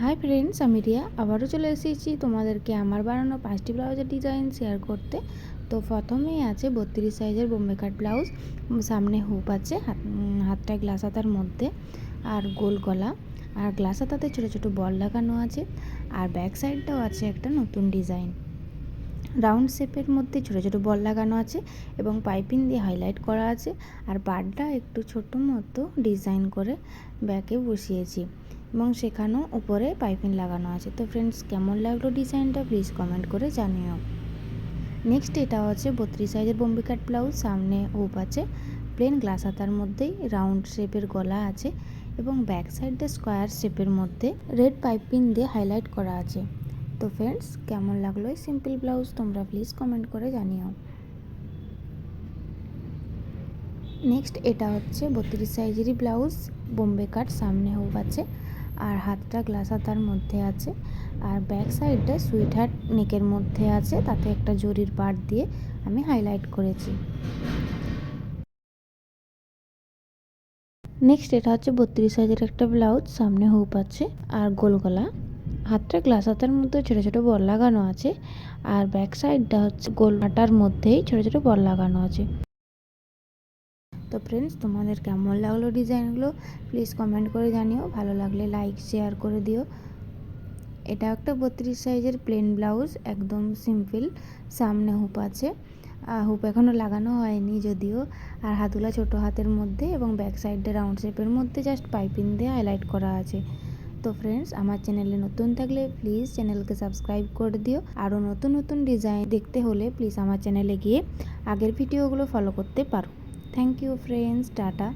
Hi friends, আমি রিয়া আবারও চলে এসেছি তোমাদেরকে আমার বানানো 5টি ব্লাউজের ডিজাইন শেয়ার করতে। তো প্রথমেই আছে 32 সাইজের বোম্বে কাট ব্লাউজ। সামনে হুপ আছে, হাতটা গ্লাস হাতার মধ্যে, আর গোল গলা, আর গ্লাস হাতাতে ছোটো ছোটো বল লাগানো আছে। আর ব্যাক সাইডটাও আছে একটা নতুন ডিজাইন, রাউন্ড শেপের মধ্যে ছোটো ছোটো বল লাগানো আছে এবং পাইপিং দিয়ে হাইলাইট করা আছে। আর পাড়টা একটু ছোটো মতো ডিজাইন করে ব্যাকে বসিয়েছি এবং সেখানেও উপরে পাইপিং লাগানো আছে। তো ফ্রেন্ডস, কেমন লাগলো ডিজাইনটা প্লিজ কমেন্ট করে জানিও। নেক্সট এটা হচ্ছে 32 সাইজের বোম্বে কাট ব্লাউজ। সামনে হুপ আছে, প্লেন গ্লাস হাতার মধ্যেই রাউন্ড শেপের গলা আছে এবং ব্যাক সাইডে স্কোয়ার শেপের মধ্যে রেড পাইপিং দিয়ে হাইলাইট করা আছে। তো ফ্রেন্ডস, কেমন লাগলো এই সিম্পল ব্লাউজ তোমরা প্লিজ কমেন্ট করে জানিও। নেক্সট এটা হচ্ছে 32 সাইজেরই ব্লাউজ, বোম্বে কাট। সামনে হুপ আছে আর হাতটা গ্লাস হাতার মধ্যে আছে, আর ব্যাক সাইডটা সুইট হার্ট নেকের মধ্যে আছে, তাতে একটা জরির পার্ট দিয়ে আমি হাইলাইট করেছি। নেক্সট এটা হচ্ছে 32 সাইজের একটা ব্লাউজ। সামনে হুপ আছে আর গোল গলা, হাতটা গ্লাস হাতার মধ্যে ছোটো ছোটো বল লাগানো আছে, আর ব্যাক সাইডটা হচ্ছে গোল হাতার মধ্যেই ছোটো ছোটো বল লাগানো আছে। তো ফ্রেন্ডস, তোমাদের কেমন লাগলো ডিজাইনগুলো প্লিজ কমেন্ট করে জানিও। ভালো লাগলে লাইক শেয়ার করে দিও। এটা একটা 32 সাইজের প্লেন ব্লাউজ, একদম সিম্পল। সামনে হুপ আছে, হুপ এখনও লাগানো হয়নি যদিও, আর হাতুলা ছোটো হাতের মধ্যে এবং ব্যাক সাইডে রাউন্ড শেপের মধ্যে জাস্ট পাইপিং দিয়ে হাইলাইট করা আছে। তো ফ্রেন্ডস, আমার চ্যানেলে নতুন থাকলে প্লিজ চ্যানেলকে সাবস্ক্রাইব করে দিও। আরও নতুন নতুন ডিজাইন দেখতে হলে প্লিজ আমার চ্যানেলে গিয়ে আগের ভিডিওগুলো ফলো করতে পারো। Thank you friends, tata.